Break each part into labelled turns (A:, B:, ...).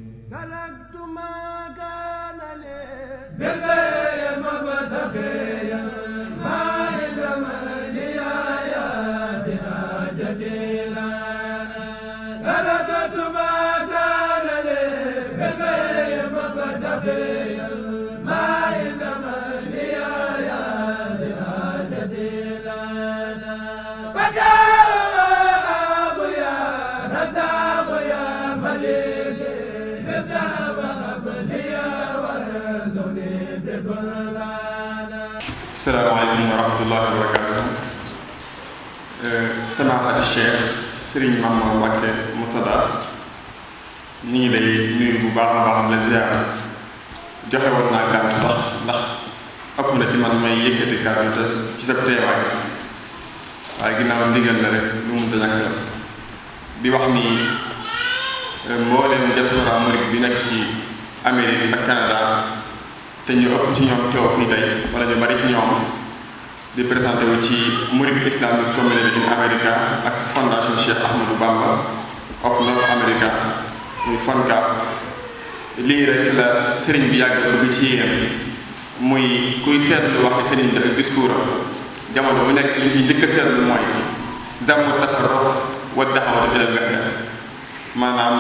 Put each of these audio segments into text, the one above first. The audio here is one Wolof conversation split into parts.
A: تركت ما كان لي
B: بالبيع مبتغيا ما علم لي يا بحاجتي لنا تركت ما كان لي بالبيع مبتغيا ما علم لي يا بحاجتي لنا فجاء يا رزاق يا مليك
C: asalaamaaleykum wa rahmatullahi wa barakaatu. Samaahatu Cheikh Serigne Mamadou Mbacké Murtada ñu ngi lay nuyu bu baax a baax la ziyaara joxe woon naa kàddu sax ndax ëpp na ci man may yëkkati kàddu te ci sa teewaay waaye ginnaaw ndigal la rek lu mu dañàkk la di wax ni mbooleem diaspora murid bi nekk ci Amérique ak Canada te ñu ëpp ci ñoom teew fii tey wala ñu bari ci ñoom di présenté wu ci Mouride Islamic Community in America ak fondation Cheikh Ahmadou Bamba of North America muy FONCAB lii rek la sëriñ bi yàgg bëgg ci yéen muy kuy seetlu wax sëriñ bi ak discours am jamono bu nekk li ñu ciy njëkk a seetlu mooy zammu tafarruq wa da'watu ilal wahda maanaam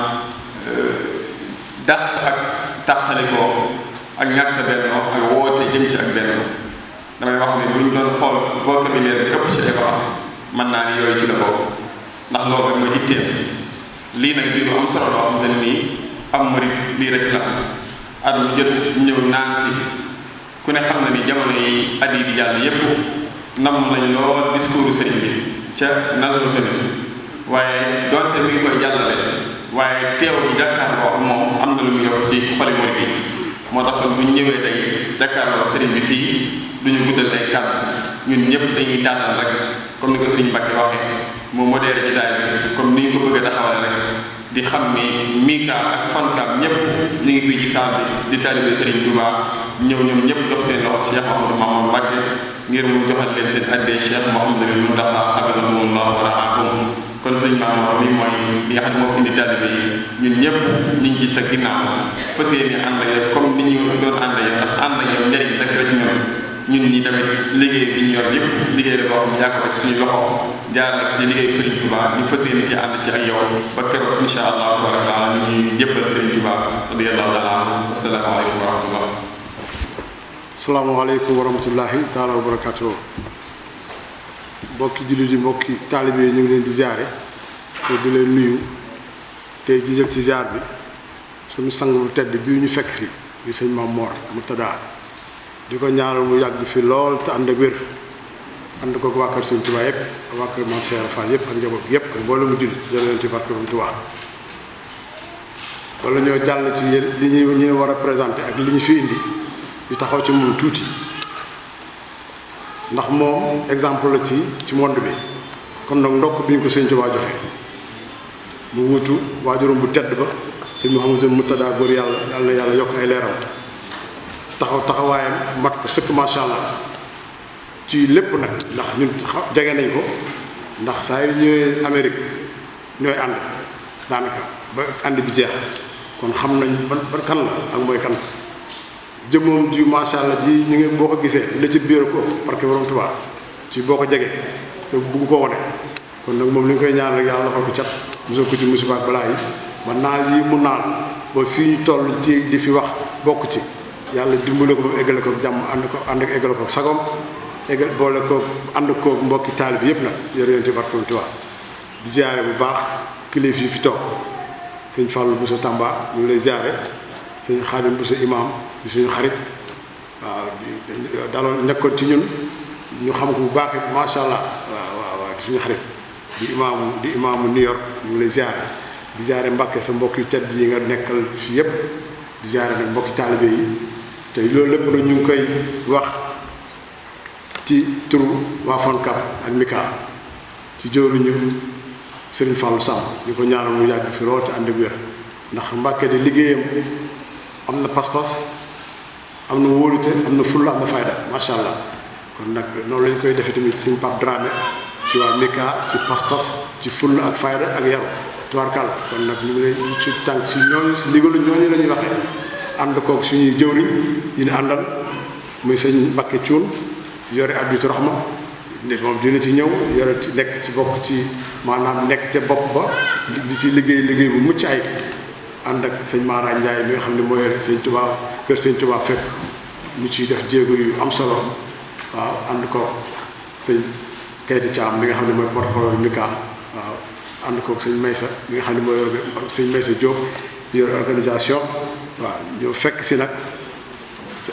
C: dàq ak tàqalikoo ak ñàkk bennoo ak woote jëm ci ak bennoo damay wax ne bu ñu doon xool vocabulaire bi ëpp ci école mën naa ni yooyu ci la bokk ndax loolu rek mooy itteem lii nag di lu am solo loo xam ne nii am murid lii rek la at mu jot ñëw naan si ku ne xam na ni jamono yi at yi di jàll yépp nam lañ lool discours sëriñ bi ca Nations Unies waaye doonte mi ngi koy jàllale waaye teew bi jàkkaarloo ak moom am na lu mu yokk ci xoli murid bi moo tax kon bu ñu ñëwee tey jàkkaarloo sëriñ bi fii du ñu guddal ay kàddu ñun ñëpp dañuy tànnal rek comme ni ko sëriñ Mbacké waxee mu modéré jotaay bi comme ni ñu ko bëgg a taxawale rek di xam ni Mika ak FONCAB ñëpp ñu ngi fii ci saal bi di taalibe sëriñ Touba ñëw ñoom ñëpp jox seen loxo Cheikh Ahmadou Mamadou Mbacké ngir mu joxal leen seen addee Cheikh Mouhamadou Mountakha hafizahullah wa ra'akum kon sëñ Mamadou mi mooy li nga xam ne moo fi indi taalibe yi ñun ñëpp ñu ngi ci sa ginnaaw fas yéene ànd ak yow comme ni ñu doon ànd ak yow ndax ànd ak yow njëriñ rek la ci ñun ñi tamit liggéey bi ñu yor yëpp liggéey la boo xam ne yaa ko ci suñu loxo jaar nag ci liggéeyu Serigne Touba ñu fas yéene ci ànd ci ak yow ba keroog insha allah taala ñu jébbal Serigne Touba radiyallahu taala anhu asalaamaaleykum wa rahmatullah.
D: asalaamaaleykum wa rahmatullahi taala wa barakatuh. mbokki jullit yi mbokki taalibe yi ñu ngi leen di ziare te di leen nuyu tey gisal ci ziar bi suñu sang bu tedd bii ñu fekk si di sëñ Mamour Murtada di ko ñaanal mu yàgg fi lool te ànd ak wér ànd ko waa kër sëñ Touba yëpp waa kër Maam Cheikh Fall yëpp ak njaboot yëpp ak mbooloo mu jullit ci jërëjëf barke Borom Touba wala ñoo jàll ci li ñu war a présenté ak li ñu fi indi yu taxaw ci moom tuuti. ndax moom exemple la ci monde bi kon nag ndokk bi ñu ko sëñ Tuubaa joxe mu wutu waajuram bu tedd ba sëñ Mouhamadou Murtada góor yàlla na yàlla yokk ay leeram taxawaayam mat ko sëkk macha allah ci lépp nag ndax ñun jege nañ ko ndax saa yu ñëwee Amérique ñooy ànd daanaka ba ànd bi jeex kon xam nañ ban kan la ak mooy kan jëmmoom ji macha allah ji ñu ngi boo ko gisee la ci biir ko parce que Borom Tuubaa ci boo ko jege te bugg ko wane kon nag moom li nga koy ñaan rek yàlla defal ko cat musal ko ci musiba ak balaa yi ba naal yi mu naal ba fii ñu toll ci di fi wax bokk ci yàlla dimbale ko ba mu eggale ko jàmm ànd ak eggale ko sagom eggal boole ko ànd ko mbokki taalib bi yëpp nag yërëyante barke Borom Tuubaa di ziare bu baax kilifa yi fi toog sëñ Fallou Bousso Tamba ñu ngi lay ziare sëñ Xaadim Bousso imam di suñu xarit waaw daloon nekkoon ci ñun ñu xam ko bu baax it macha allah waaw di suñu xarit di imaamu New York ñu ngi lay ziare di ziare Mbàkke sa mbokk yu tedd yi nga nekkal fii yépp di ziare nag mbokki taalibe yi te loolu lépp nag ñu ngi koy wax ci turu waa FONCAB ak Mika ci jëwriñu Serigne Fallou Samb di ko ñaanal mu yàgg fi lool ci ànd ak wér ndax Mbàkke de liggéeyam am na pas-pas am na wóolute am na fulla am na fayda macha allah kon nag noonu lañ koy defee tamit sëñ Pape Dramé ci waa Mika ci pas-pas ci fulla ak fayda ak yaru tubaarkàlla kon nag ñu ngi lay ci tànk si ñooñu si ndigalu ñooñu la ñuy waxee ànd koog suñuy jëwriñ yi ñu àndal muy sëñ Mbakke Cuun yore additu raxma nit moom dina ci ñëw yore ci nekk ci bokk ci maanaam nekk ca bopp ba di ci liggéey bu mucc ay ànd ak sëñ Mara Ndiaye mi nga xam ne moo yore sëñ Tuubaa kër sëñ Tuubaa fépp ñu ciy def jéego yu am solo waaw ànd ko sëñ Kaydi Caam mi nga xam ne mooy porte-parole Mika waaw ànd koog sëñ Maysa mi nga xam ne mooy sëñ Maysa Diop yor organisation waaw ñoo fekk si nag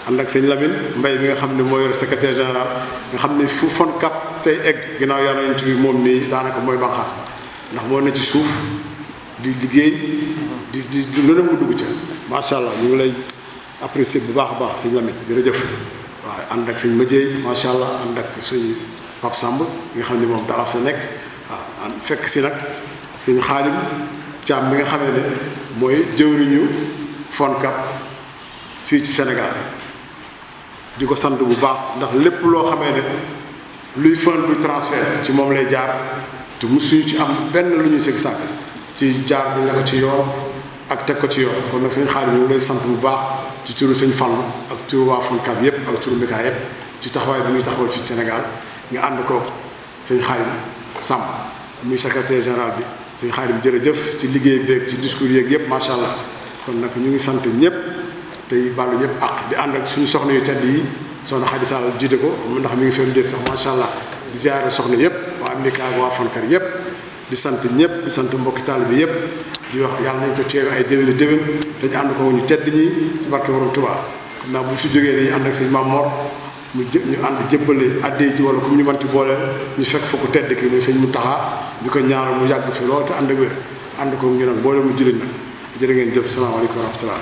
D: ànd ak sëñ Lamine Mbay mi nga xam ne moo yor secrétaire général nga xam ne fu FONCAB tey egg ginnaaw yàlla yonent bi moom mii daanaka mooy banqaas ba ndax moo ne ci suuf di liggéey di lu ne mu dugg ca macha allah ñu ngi lay apprécier bu baax a baax sëñ Lamine jërëjëf waaw ànd ak sëñ Madieye macha allah ànd ak suñu Pape Samb mi nga xam ne moom dara sa nekk waaw fekk si nag sëñ Xaalim Caam mi nga xam ne mooy jëwriñu FONCAB fii ci Sénégal di ko sant bu baax ndax lépp loo xamee ne luy fond du transfert ci moom lay jaar te musuñu ci am benn lu ñuy sëg sàkk ci jaar bi ne ko ci yoon ak teg ko ci yoon kon nag sëñ Xaadim ñu ngi lay sant bu baax ci turu sëñ Fallu ak turu waa FONCAB yépp ak turu Mika yépp ci taxawaay bi ñuy taxawal fii ci Sénégal nga ànd ko sëñ Xaadim Samb muy secrétaire général bi sëñ Xaadim jërëjëf ci liggéey beeg ci discours yeeg yépp macha allah kon nag ñu ngi sant ñëpp tey bàllu ñëpp àq di ànd ak suñu soxna yu tedd yi soxna Xadi Sall jiite ko ndax mi ngi fenn déet sax macha allah di ziare soxna yëpp waa Mika ak waa FONCAB yëpp di sant ñëpp di sant mbokki taalibe bi yëpp di wax yàlla nañ ko teewe ay déwéni déwén dañu ànd ko ñu tedd ñi ci barke borom Tuubaa xam naa bu fi jógee dañuy ànd ak sëñ Maam Mor ñu ànd jébbale addee ci wala comme ñu manti booleel ñu fekk fa ko tedd ki muy sëñ Muntaxa di ko ñaanal mu yàgg fi lool te ànd ak wér ànd ko ñu nag boole mu jullit nag jërë ngeen jëf salaamaaleykum wa rahmatullah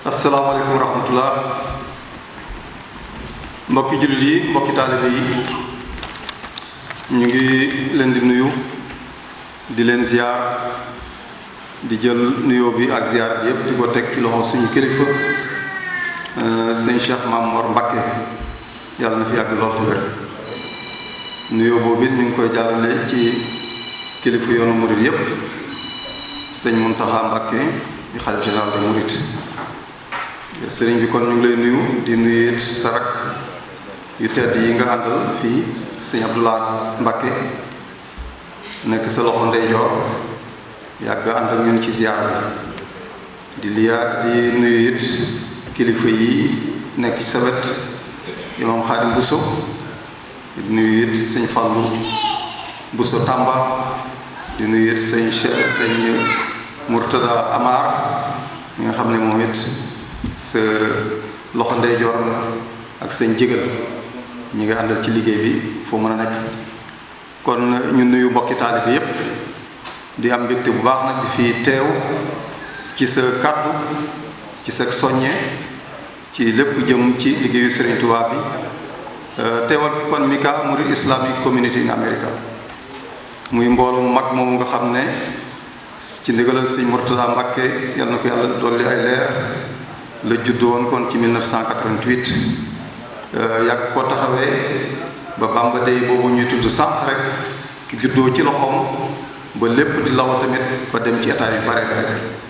E: asalaamaaleykum wa rahmatullah mbokki jullit yi mbokki taalibe yi ñu ngi leen di nuyu di leen ziar di jël nuyoo bi ak ziar bi yépp di ko teg ci loxo suñu kilifa sëñ Cheikh Mamor Mbakke yàlla na fi yàgg lool te wér nuyoo boobu it ñu ngi koy jàllale ci kilifa yoonu murit yépp sëñ Muntaxa Mbakke di xalifa général des mourides sëriñ bi kon ñu ngi lay nuyu di nuyu it sa rak yu tedd yi nga àndal fii sëñ Abdoulaye Mbakke nekk sa loxo ndeyjoor yàgg ànd ak ñun ci ziar bi di nuyu it kilifa yi nekk ci sa wet imam Xaadim Buso di nuyu it sëñ Fallu Buso Tamba di nuyu it sëñ Murtada Amar mi nga xam ne moom it sa loxo ndeyjoor la ak seen jégal ñi nga àndal ci liggéey bi foo mën a nekk kon ñu nuyu mbokki taalibe bi yépp di am mbégte bu baax nag di fi teew ci sa kàddu ci sa soññe ci lépp jëm ci liggéeyu Serigne Touba bi teewal fi kon Mika Murid Islamic Community in America muy mbooloo mu mag moomu nga xam ne ci ndigalal sëñ Murtada Mbakke yal na ko yàlla dolli ay leer la juddoo woon kon ci 1988 yàgg koo taxawee ba Bamba Day boobu ñuy tudd sànq rek juddoo ci loxoom ba lépp di law tamit ba dem ci état yu bare bare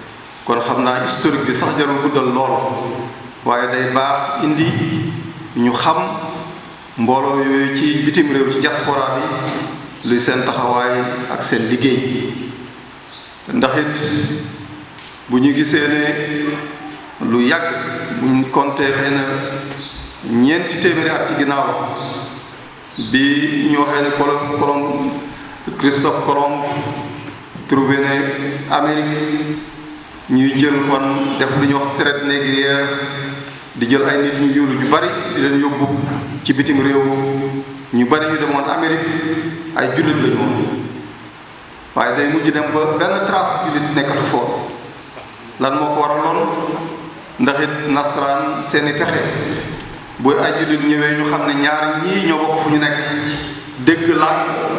E: kon xam naa historique bi sax jarul guddal lool waaye day baax indi ñu xam mbooloo yooyu ci bitim réew ci diaspora bi luy seen taxawaay ak seen liggéey ndax it bu ñu gisee ne lu yàgg buñ compté xëy na ñeenti téeméeri at ci ginnaaw bi ñu waxee ne Christophe Colomb trouvé ne Amérique ñuy jël kon def lu ñuy wax traite négrière di jël ay nit ñu ñuul ñu bari di leen yóbbu ci bitim réew ñu bari ñu demoon Amérique ay jullit lañu woon waaye day mujj dem ba benn trace jullit nekkatu foofu lan moo ko waraloon ndax it nasaraan seeni pexe bu ay jullit ñëwee ñu xam ne ñaar ñii ñoo bokk fu ñu nekk dégg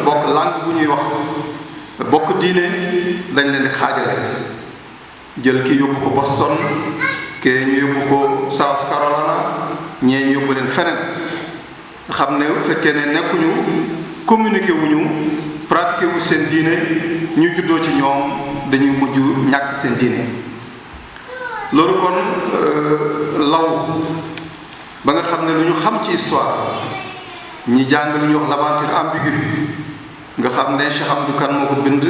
E: bokk langue bu ñuy wax bokk diine dañ leen di xaajale jël ki yóbbu ko Boston ke ñu yóbbu ko South Carolina ñee ñu yóbbu leen feneen xam ne bu fekkee ne nekkuñu communiqué wuñu pratiqué wu seen diine ñu juddoo ci ñoom dañuy mujj ñàkk seen diine. loolu kon law ba nga xam ne lu ñu xam ci histoire ñi jàng lu ñuy wax l'aventure ambiguë nga xam ne Cheikh Abdou Kane moo ko bind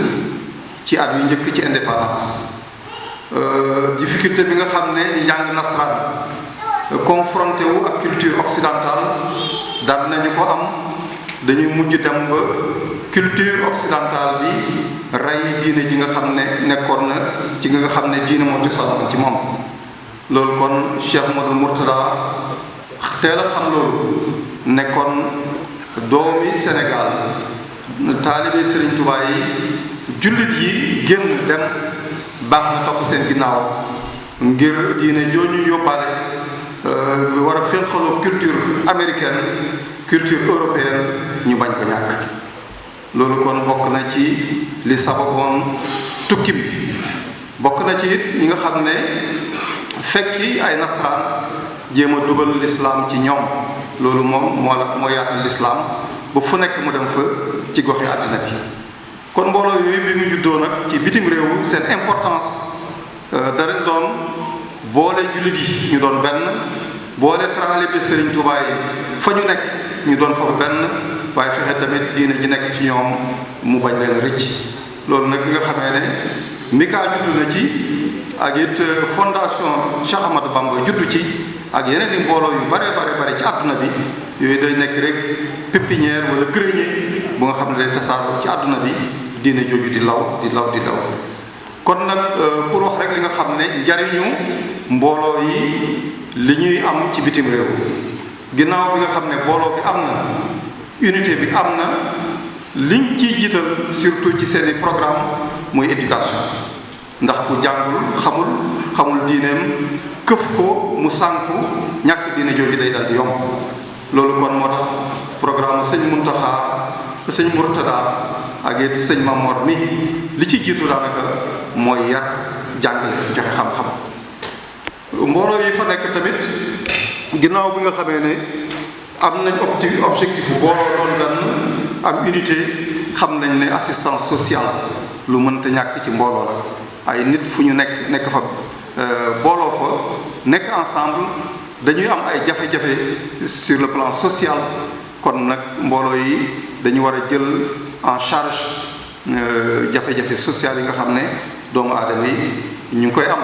E: ci at yu njëkk ci indépendance. Difficulté bi nga xam ne ñi jàng nasaraan confronté wu ak culture occidentale daan nañu ko am dañuy mujj dem ba culture occidentale bi rey diine ji nga xam ne nekkoon na ci nga xam ne diine moo cosaanoon ci moom. loolu kon Cheikh Modou Mourtada teel a xam loolu nekkoon doomi Sénégal taalibe Serigne Touba yi jullit yi génn dem baax na topp seen ginnaaw ngir diine jooju yóbbaale war a fénqaloo culture américaine culture européenne ñu bañ ko ñàkk. loolu kon bokk na ci li sababoon tukki bi bokk na ci it ñi nga xam ne fekki ay nasaraan jéem a dugal l'islam ci ñoom loolu moom moo yaatal l'islam ba fu nekk mu dem fa ci goxi àddina bi. kon mbooloo yooyu bi mu juddoo nag ci bitim réew seen importance dara doon boole jullit yi ñu doon benn boole taalibe Serigne Touba yi fa ñu nekk ñu doon fa benn waaye fexe tamit diine ji nekk ci ñoom mu bañ leen rëcc. loolu nag bi nga xamee ne Mika juddu na ci ak it fondation Cheikh Ahmadou Bamba juddu ci ak yeneen i mbooloo yu bare ci àdduna bi yooyu day nekk rek pépinière wala grenier bu nga xam ne day tasaaroo ci àdduna bi diine jooju di law. kon nag pour wax rek li nga xam ne njariñu mbooloo yi li ñuy am ci bitim réew ginnaaw bi nga xam ne mbooloo bi am na unité bi am na liñ ciy jiital surtout ci seeni programme mooy éducation ndax ku jàngul xamul diineem këf ko mu sànku ñàkk diine jooju day dal di yomb. loolu kon moo tax programme sëñ Muntaxa sëñ Mourtada ak it sëñ Mamor mi li ci jiitu daanaka mooy yar jàngale joxe xam-xam. mbooloo yi fa nekk tamit ginnaaw bi nga xamee ne am nañ objectif booloo doon benn am unité xam nañ ne assistance sociale lu mënta ñàkk ci mbooloo la. ay nit fu ñu nekk fa booloo fa nekk ensemble dañuy am ay jafe-jafe sur le plan social kon nag mbooloo yi dañu war a jël en charge jafe-jafe social yi nga xam ne doomu aadama yi ñu ngi koy am.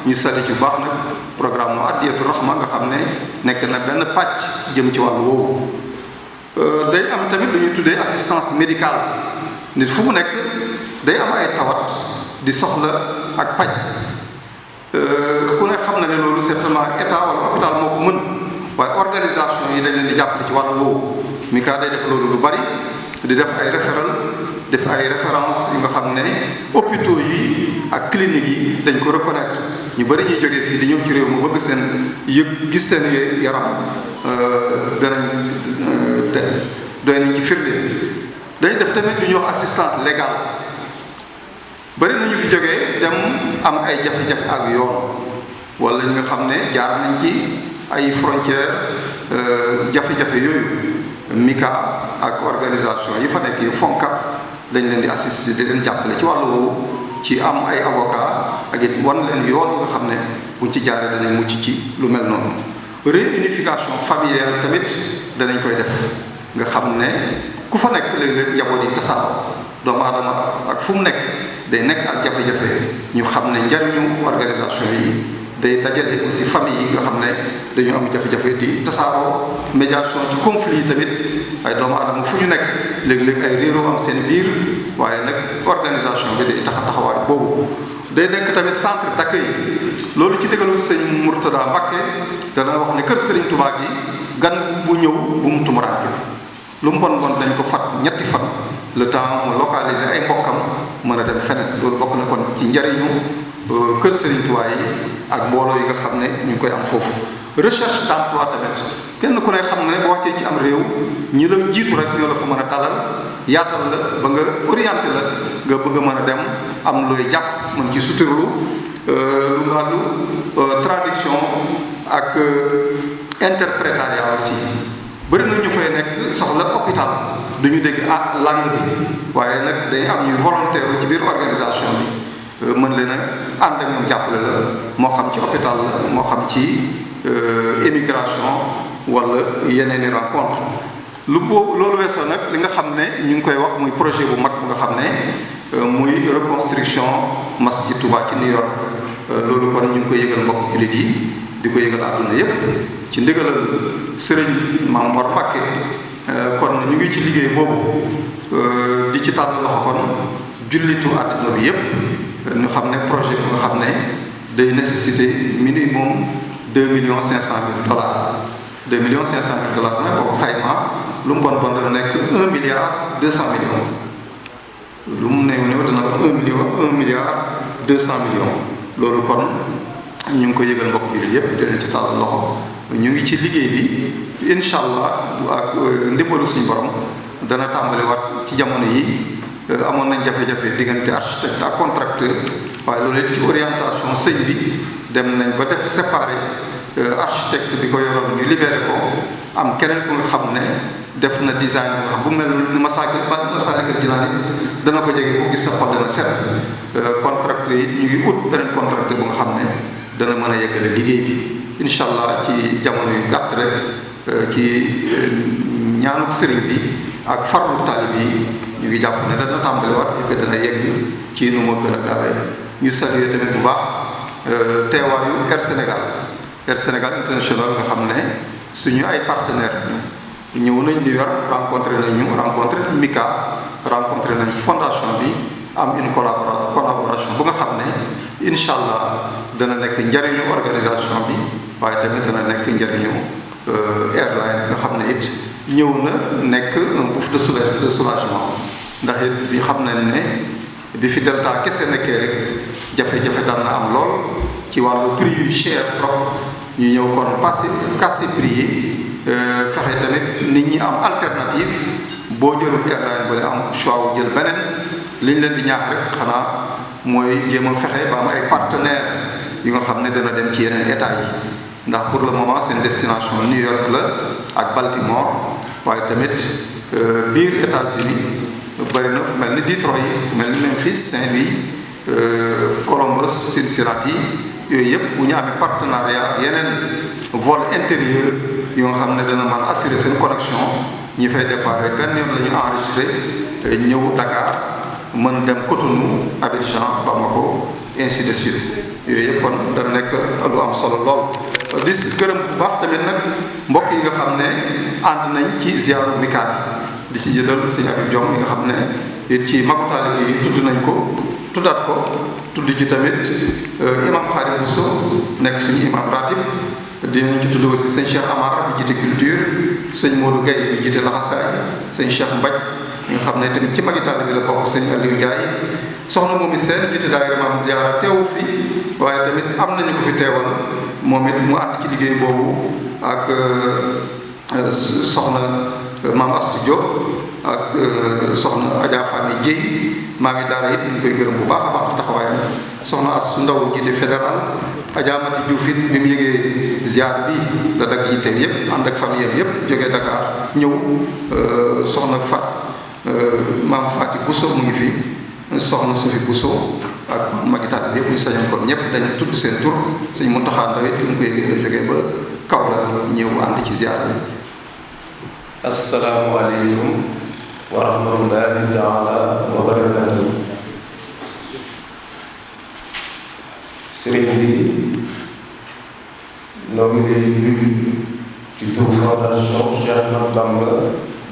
E: ñu sali ci baax nag programme mu Adiyatu Rahma nga xam ne nekk na benn pàcc jëm ci wàllu woowu. day am tamit lu ñuy tuddee assistance médicale nit fu mu nekk day am ay tawat di soxla ak paj ku ne xam na ne loolu certainement état wala hôpital moo ko mën waaye organisation yi dañ leen di jàppale ci wàllu woowu. Mika day def loolu lu bari di def ay def ay référence yu nga xam ne hôpitaux yi ak cliniques yi dañ ko reconnaître ñu bari ñuy jógee fii di ñëw ci réew mu bëgg seen gis seen yaram doy nañ ci firnde. dañ def tamit lu ñuy wax assistance légale bari nañu fi jógee dem am ay jafe-jafe ak yoon wala ñi nga xam ne jaar nañ ci ay frontières jafe-jafe yooyu Mika ak organisation yi fa nekk yi FONCAB dañ leen di assister di leen jàppale ci wàllu woowu ci am ay avocat ak it wan leen yoon nga xam ne buñ ci jaaree danañ mucc ci lu mel noonu. réunification familiale tamit danañ koy def nga xam ne ku fa nekk léeg-léeg njaboot yi tasaaroo doomu aadama ak fu mu nekk day nekk ak jafe-jafe ñu xam ne njariñu organisation yi day dajale aussi famille yi nga xam ne dañu am jafe-jafe di tasaaroo. médiation ci conflit yi tamit ay doomu aadama fu ñu nekk léeg-léeg ay réeroo am seen biir waaye nag organisation bi day taxawaay boobu. day nekk tamit centre d'accueil loolu ci déggalu sëñ Mourtada Mbacké dana wax ne kër Serigne Touba gi gan bu ñëw bu mu tumuraanke lu mu bon dañ ko fat ñetti fan le temps mu localiser ay mbokkam mën a dem feneen loolu bokk na kon ci njariñu kër Serigne Touba yi ak mbooloo yi nga xam ne ñu ngi koy am foofu. recherche d'emploi tamit kenn ku ne xam ne boo wàccee ci am réew ñi la jiitu rek ñoo la fa mën a dalal yaatal la ba nga orienté la nga bëgg a mën a dem am looy jàpp mën ci suturlu lu nga lu traduction ak interprétariat aussi bëri na ñu fay nekk soxla hôpital du ñu dégg langue bi waaye nag day am ñuy volontaire ci biir organisation bi mën leen a ànd ak ñoom jàppale la moo xam ci hôpital la moo xam ci émigration wala yeneen i rencontre loolu weesoo nag li nga xam ne ñu ngi koy wax muy projet bu mag bu nga xam ne muy reconstruction masjid Touba ci New York loolu kon ñu ngi koy yëgal mbokk jullit yi di ko yëgal àdduna yépp ci ndigalal sëriñ Maam Mor Mbàkke kon ñu ngi ci liggéey boobu di ci tàll loxo kon jullitu àdduna bi yépp ñu xam ne projet bu nga xam ne day nécessité minimum $2,500,000 $2,500,000 nag boo ko xaymaa lu mu bon dana nekk $1,200,000,000 lu mu néew néew dana ko $1,200,000,000 loolu kon ñu ngi ko yëgal mbokk jullit yépp di leen ci tàll loxo ñu ngi ci liggéey bi incha allah ak ndimbalu suñu borom dana tàmbali waat ci jamono yi amoon nañ jafe-jafe diggante architecte ak contracteur waaye loolu it ci orientation sëñ bi dem nañ ba def séparé architecte bi ko yoroon ñu libéré ko am keneen ku nga xam ne def na design bu nga xam bu mel ni Masaalikul Jinaan dana ko jege ko gis sa xol dana set contracteur yi ñu ngi ut beneen contracteur bu nga xam ne dana mën a yeggale liggéey bi incha allah ci jamono yu gàtt rek ci ñaanuk sëriñ bi ak farlu taalib yi ñu ngi jàpp ne dana tàmbali waat que dana yegg ci nu ma gën a gaawee ñu saluer tamit bu baax teewaayu Air Sénégal International nga xam ne suñu ay partenaires ñëw nañ New York rencontré nañ Mika rencontré nañ fondation bi am une collaboration bu nga xam ne incha allah dana nekk njariñu organisation bi waaye tamit dana nekk njariñu airline nga xam ne it ñëw na nekk un bouffe de soulagement ndax it bi xam nañ ne bi fi Delta kese nekkee rek jafe-jafe daan na am lool ci wàllu prix yu cher trop ñu ñëw kon casser prix yi fexe tamit nit ñi am alternative boo jëlul airline ba ne am choix wu jël beneen li ñu leen di ñaax rek xanaa mooy jéem a fexe ba am ay partenaires yu nga xam ne dana dem ci yeneen état yi ndax pour le moment seen destination New York la ak Baltimore waaye tamit biir États-Unis bëri na fu mel ni Detroit mel ni Memphis Saint-Louis Columbus Cincinnati yooyu yëpp bu ñu amee partenariat ak yeneen vol intérieur yoo nga xam ne dana mën assurer seen connexion ñi fay départ benn yoon la ñu enregistré ñëw Dakar mën dem Cotonou Abidjan Bamako ainsi de suite yooyu yëpp kon dana nekk lu am solo lool. di gërëm bu baax tamit nag mbokk yi nga xam ne ànd nañ ci ziaru Mika di ci jëtal sëñ Abib Diom yi nga xam ne it ci magu taalibe yi tudd nañ ko tuddaat ko tudd ci tamit imam Khadim Bousso nekk suñu imam ratib dinañ ci tudd aussi sëñ Cheikh Amar bi jiite culture sëñ Modou Gaye bi jiite laxasaay sëñ Cheikh Mbaj nga xam ne tamit ci magi taalibe bi la bokk sëñ Aliou Ndiaye soxna moom i seen jiite daayira Maam Jaara teewu fi waaye tamit am nañu ko fi teewal moom it mu ànd ci liggéey boobu ak soxna Maam Astu Diop ak soxna Adja Fami Dieye maa ngi daara it ñu koy gërëm bu baax a baax taxawaayam soxna Astu Ndaw jiite fédéral Adja Mati Diouf it bi mu yëgee ziar bi la dagg yitteem yëpp ànd ak famille yëpp jógee Dakar ñëw soxna Maam Faati Bousso mu ngi fi soxna Sofi Bousso ak magitaat bi yëpp ñu sañoon kon ñëpp dañu tudd seen tur Sëñ Muntaxa Ndaw it ñu koy la jógee ba Kaolack ñëw ànd ci ziar bi.
F: asalaamaaleykum wa rahmatullahi taala wa barakatuh. Sëriñ bi noo ngi leen di nuyu ci turu fondation Cheikh Ahmadou Bamba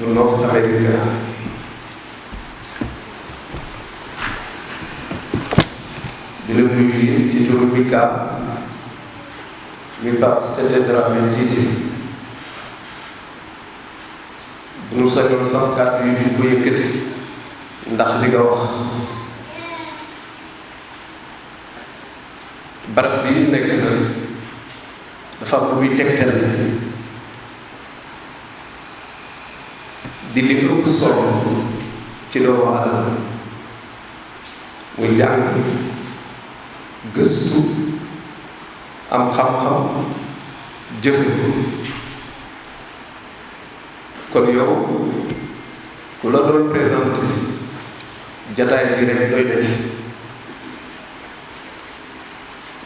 F: bu North America di la nuyu ci turu Mika mi Pape Sete Dramé jiite bu nu sañoon sax kàddu yi du ko yëkkati ndax li nga wax barab bi ñu nekk na dafa am lu muy tegtale di li ëpp solo ci doomu aadama muy jàng gëstu am xam-xam jëfe kon yow ku la doon présenté jataay bi rek doy na ci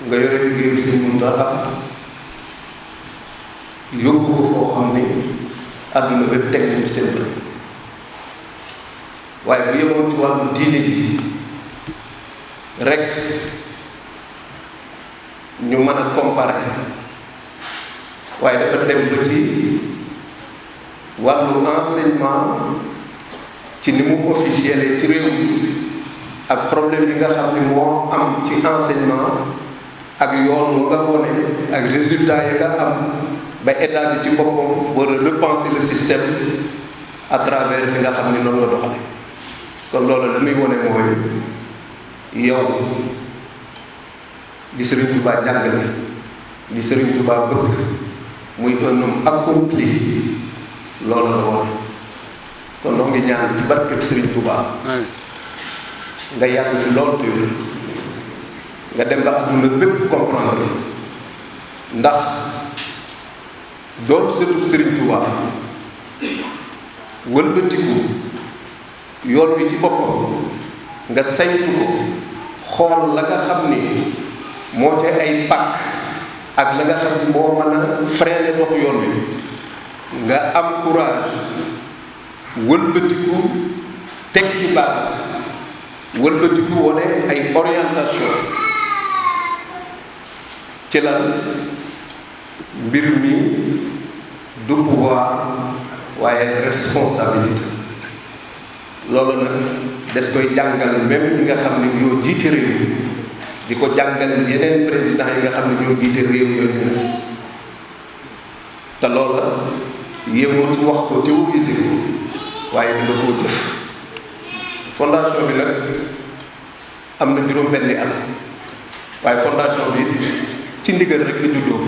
F: nga yore liggéeyu Sëñ Muntaxa yóbbu ko foo xam ni àdduna bépp teg nañ seen bët waaye bu yemoon ci wàllu diine ji rek ñu mën a comparer waaye dafa dem ba ci wàllu enseignement ci ni mu officiel ci réew mi ak problème yi nga xam ni moo am ci enseignement ak yoon wu nga wone ak résultat yi nga am ba état bi ci boppam war a repenser le système à travers li nga xam ni noonu la doxale kon loolu la muy wone mooy yow li Serigne Touba jàngale li Serigne Touba bëgg muy un homme accompli loolu la wone kon noo ngi ñaan ci barkeb Serigne Touba nga yàgg fi loolu tuuti nga dem ba adduna bépp comprendre ndax doon sëtu Serigne Touba wëlbatiku yoon wi ci boppam nga saytu ko xool la nga xam ni moo ca ay pàkk ak la nga xam ni moo mën a freiner dox yoon wi nga am courage wëlbatiku teg ci baax wëlbatiku wone ay orientation ci lan mbir mi du pouvoir waaye responsabilité loolu nag des koy jàngal même ñi nga xam ne ñoo jiite réew mi di ko jàngal yeneen président yi nga xam ne ñoo jiite réew yooyu nag te loola yéemoo ci wax ko théoriser ko waaye danga koo jëf fondation bi nag am na juróom-benni at waaye fondation bi ci ndigal rek la juddoo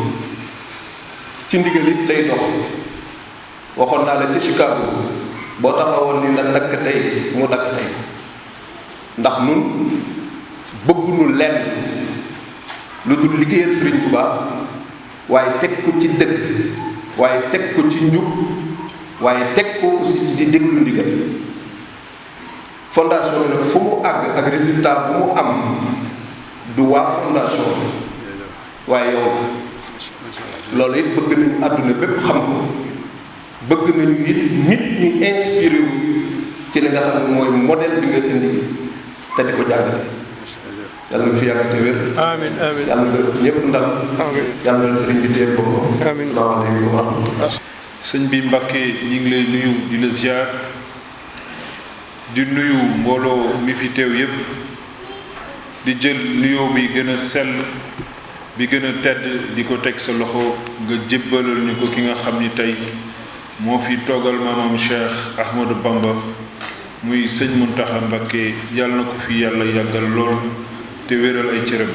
F: ci ndigal it lay dox waxoon naa la ci Chicago boo taxawoon ni na dakk tey mu dakk tey ndax nun bëgguñu lenn lu dul liggéeyal Serigne Touba waaye teg ko ci dëgg waaye teg ko ci njub waaye teg ko aussi di déglu ndigal fondation bi nag fu mu àgg ak résultat bu mu am du waa fondation waaye yow loolu it bëgg nañu àdduna bépp xam ko bëgg nañu it nit ñu inspiré wu ci li nga xam ne mooy modèle bi nga indi te di ko jàngale yàlla nga fi yàgg te wér
B: amiin amiin
F: yàlla nga ñëpp ndam
B: amiin
F: yàlla na sëriñ bi téye boppam
B: amiin
F: salaamaaleykum wa rahmatulah
C: sëñ bi Mbàkke ñu ngi lay nuyu di la ziar di nuyu mbooloo mi fi teew yépp di jël nuyoo bi gën a sell bi gën a tedd di ko teg sa loxo nga jébbalal ñu ko ki nga xam ni tey moo fi toogal maamam Cheikh Ahmadou Bamba muy sëñ Muntaxa Mbakke yàlla na ko fi yàlla yàggal lool te wéral ay cëram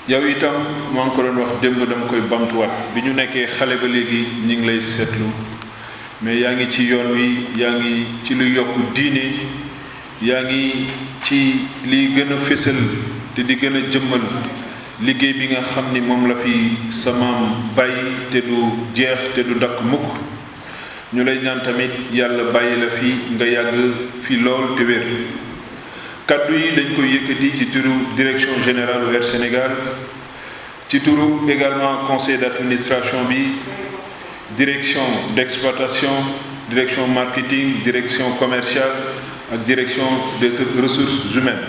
C: yow itam maa ngi ko doon wax démb dama koy bamtuwaat bi ñu nekkee xale ba léegi ñi ngi lay seetlu mais yaa ngi ci yoon wi yaa ngi ci lu yokk diine yaa ngi ci liy gën a fésal te di gën a jëmmal liggéey bi nga xam ni moom la fi sa maam bàyyi te du jeex te du dakk mukk ñu lay ñaan tamit yàlla bàyyi la fi nga yàgg fi lool te wér kaddu yi dañ koy yëkkati ci turu direction générale Air Sénégal ci turu également conseil d'administration bi direction d'exploitation direction marketing direction commerciale ak direction des ressources humaines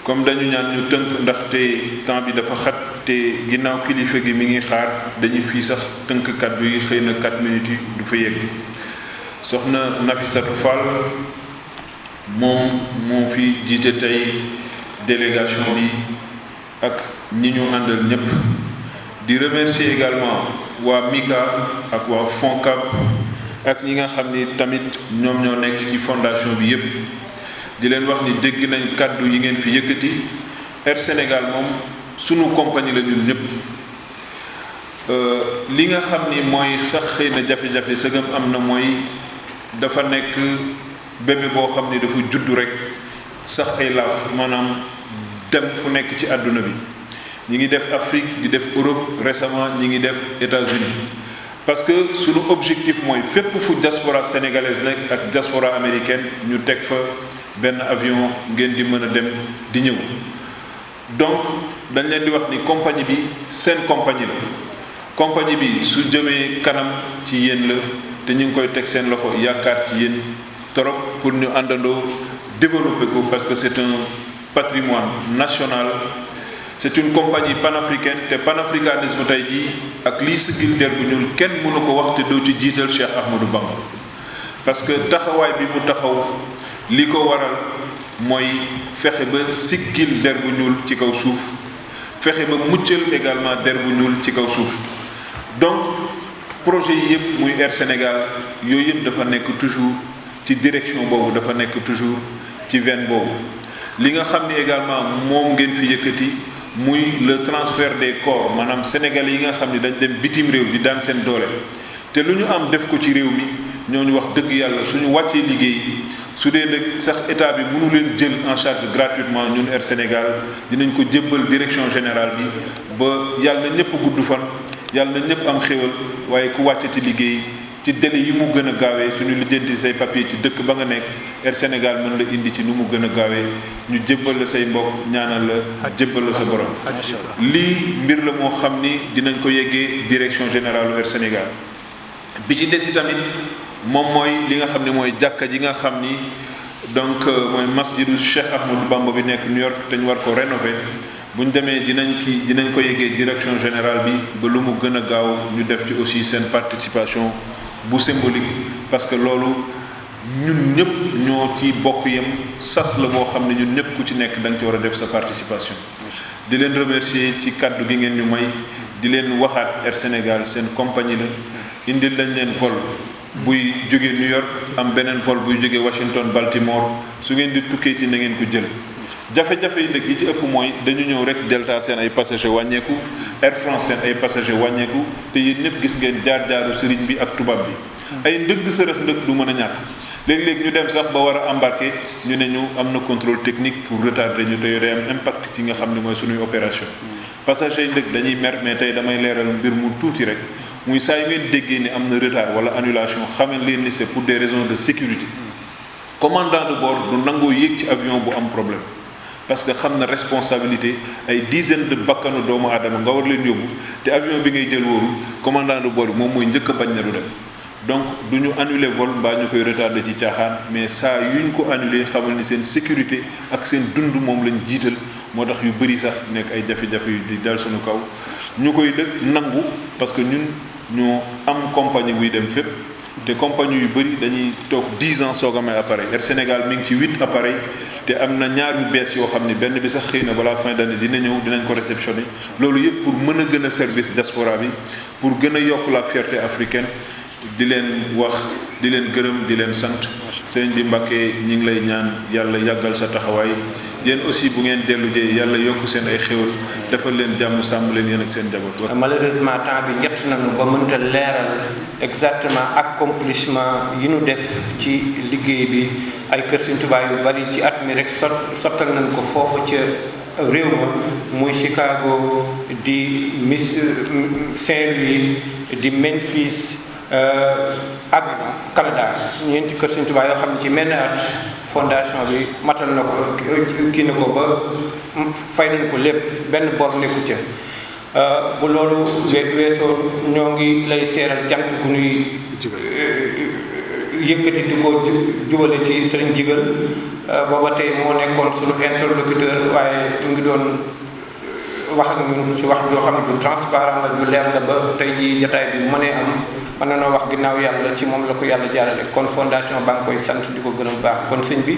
C: comme dañu ñaan ñu tënk ndaxte temps bi dafa xat te ginnaaw kilifa gi mi ngi xaar dañuy fii sax tënk kaddu yi xëy na 4 minutes yi du fa yegg soxna Nafissatou Fall moom moo fi jiite tey délégation bi ak ñi ñu àndal ñépp di remercier également waa MICA ak waa FONCAB ak ñi nga xam ni tamit ñoom ñoo nekk ci fondation bi yépp di leen wax ni dégg nañ kàddu yi ngeen fi yëkkati Air Sénégal moom sunu compagnie la ñun ñëpp li nga xam ni mooy sax xëy na jafe-jafe sëgam am na mooy dafa nekk bébé boo xam ni dafa juddu rek sax ay laaf maanaam dem fu nekk ci àdduna bi ñi ngi def Afrique di def Europe récemment ñi ngi def États-Unis
G: parce que suñu objectif mooy fépp fu diaspora sénégalaise nekk ak diaspora américaine ñu teg fa benn avion ngeen di mën a dem di ñëw. donc dañ leen di wax ni compagnie bi seen compagnie la compagnie bi su jëmee kanam ci yéen la te ñu ngi koy teg seen loxo yaakaar ci yéen trop pour ñu àndandoo développer ko parce que c'est un patrimoine national. C'est une compagnie panafricaine te panafricanisme tey jii ak lii sigil der bu ñuul kenn mënu ko wax te doo ci jiital Cheikh Ahmadou Bamba parce que taxawaay bi mu taxaw li ko waral mooy fexe ba siggil der bu ñuul ci kaw suuf fexe ba muccal également der bu ñuul ci kaw suuf donc projet yi yëpp muy Air Sénégal yooyu yëpp dafa nekk toujours ci direction boobu dafa nekk toujours ci veine boobu li nga xam ni également moom ngeen fi yëkkati muy le transfert des corps maanaam sénégalais yi nga xam ni dañ dem bitim réew di daan seen doole te lu ñu am def ko ci réew mi ñooñu wax dëgg yàlla suñu wàccee liggéey su dee nag sax état bi mënu leen jël en charge gratuitement ñun Air Sénégal dinañ ko jébbal direction générale bi ba yàlla na ñëpp gudd fan yàlla na ñëpp am xéwal waaye ku wàccati liggéey ci délai yi mu gën a gaawee suñu lijjanti say papier ci dëkk ba nga nekk Air Sénégal mën la indi ci nu mu gën a gaawee ñu jébbal la say mbokk ñaanal la jébbal la sa borom. lii mbir la moo xam ni dinañ ko yeggee direction générale Air Sénégal bi ci des tamit moom mooy li nga xam ne mooy jàkka ji nga xam ni donc mooy masjidu Cheikh Ahmadou Bamba bi nekk New York te ñu war ko rénover bu ñu demee dinañ ko yeggee direction générale bi ba lu mu gën a gaaw ñu def ci aussi seen participation bu symbolique parce que loolu ñun ñëpp ñoo ci bokk yem sas la boo xam ne ñun ñëpp ku ci nekk da nga ci war a def sa participation. di leen remercier ci kaddu gi ngeen ñu may di leen waxaat Air Sénégal seen compagnie la indil lañ leen vol buy jóge New York am beneen vol buy jóge Washington Baltimore su ngeen di tukkee ci na ngeen ko jël. jafe-jafe yi nag yi ci ëpp mooy dañu ñëw rek Delta seen ay passagers wàññeeku Air France seen ay passagers wàññeeku te yéen ñëpp gis ngeen jaar-jaaru sëriñ bi ak tubaab bi ay ndëgg sërëx ndëgg du mën a ñàkk léeg-léeg ñu dem sax ba war a embarquer ñu ne ñu am na contrôle technique pour retarder ñu te yore am impact ci nga xam ne mooy suñuy opération passagers yi ndëgg dañuy mer mais tey damay leeral mbir mu tuuti rek muy saa yu ngeen déggee ni am na retard wala annulation xamal leen ni c'est pour des raisons de sécurité commandant de bord du nangoo yéeg ci avion bu am problème parce que xam na responsabilité ay dizaines de bakkanu doomu aadama nga war leen yóbbu te avion bi ngay jël wóorul commandant de bord bi moom mooy njëkk a bañ na du dem donc du ñu annuler vol mbaa ñu koy retardé ci caaxaan mais saa yuñ ko annulé xamal ni seen sécurité ak seen dund moom lañ jiital moo tax yu bëri sax nekk ay jafe-jafe yu di dal suñu kaw ñu koy dëkk nangu parce que ñun ñoo am compagnie buy dem fépp te compagnie yu bëri dañuy toog 10 ans soog a may appareil Air Sénégal mi ngi ci 8 appareil te am na ñaar yu bees yoo xam ne benn bi sax xëy na balaa fin d'année dina ñëw dinañ ko réceptionner loolu yëpp pour mën a gën a service diaspora bi pour gën a yokk la fierté africaine di leen wax di leen gërëm di leen sant sëñ bi Mbacké ñi ngi lay ñaan yàlla yàggal sa taxawaay yéen aussi bu ngeen dellu jee yàlla yokk seen ay xéwal defal leen jàmm sàmm leen yéen ak seen jaboot.
H: malheureusement temps bi ñett nañu ba mënta leeral exactement accomplissement yi ñu def ci liggéey bi ay kër Sëñ Tuubaa yu bari ci at mi rek sottal nañ ko foofu ca réew ma muy Chicago di Saint-Louis di Memphis ak Canada ñeenti kër Sëñ Tuubaa yoo xam ne ci menn at fondation bi matal na ko kii na ko ba fay nañ ko lépp benn bor nekku ca bu loolu weesoo ñoo ngi lay seeral cant gu nuy yëkkati di ko jubale ci sëriñ Jigal booba tey moo nekkoon suñu interlocuteur waaye mu ngi doon wax ak ñun ci wax joo xam ne du transparent la du leer la ba tey ji jataay bi mënee am mën na noo wax ginnaaw yàlla ci moom la ko yàlla jaarale kon fondation ba nga koy sant di ko gën a baax kon sëñ bi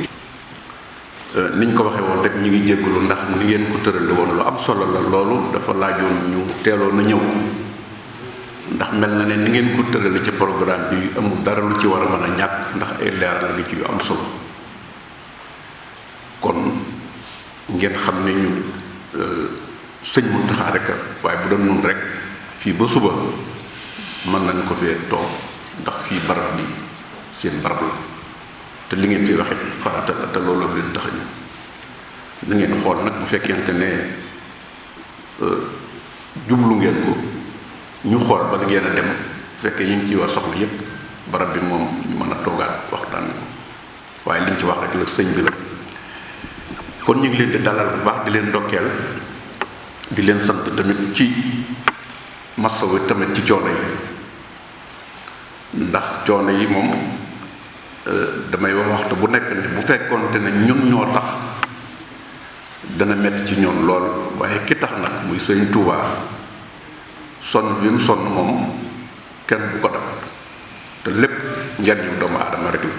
I: niñ ko waxee woon rek ñu ngi jégalu ndax ni ngeen ko tërale woon lu am solo la loolu dafa laajoon ñu teeloon na ñëw ndax mel na ne ni ngeen ko tërale ci programme bi amul dara lu ci war a mën a ñàkk ndax ay leeral la ci yu am solo kon ngeen xam ne ñun sëñ Muntaxa rek waaye bu doon nun rek fii ba suba mën nañ ko fee toog ndax fii barab bi seen barab la te li ngeen fi waxit farata la te loolu leen tax ñu na ngeen xool nag bu fekkente ne jublu ngeen ko ñu xool ba ngeen a dem fekkee yi ngi ciy war soxla yépp barab bi moom ñu mën a toogaat waxtaan waaye liñ ci wax rek la sëñ bi la kon ñu ngi leen di dalal bu baax di leen ndokkeel di leen sant tamit ci masawu tamit ci coono yi ndax coono yi moom damay wax waxtu bu nekk ne bu fekkoonte ne ñun ñoo tax dana metti ci ñoom lool waaye ki tax nag muy sëñ Touba sonn bi mu sonn moom kenn bu ko dab te lépp njariñu doomu aadama rek la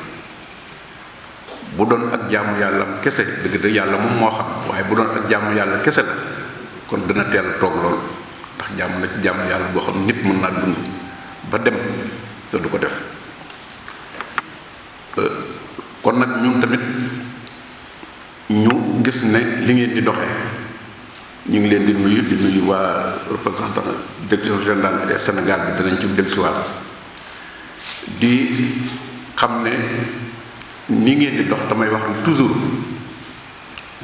I: bu doon ak jaamu yàlla kese dëgg yàlla moom moo xam waaye bu doon ak jaamu yàlla kese la kon dana teel a toog lool ndax jaamu na ci jaamu yàlla boo xam nit mën naa dund ba dem te du ko def kon nag ñun tamit ñu gis ne li ngeen di doxee ñu ngi leen di nuyu waa représentant directeur général du Sénégal bi danañ ci dellusiwaat di xam ne ni ngeen di dox damay wax ne toujours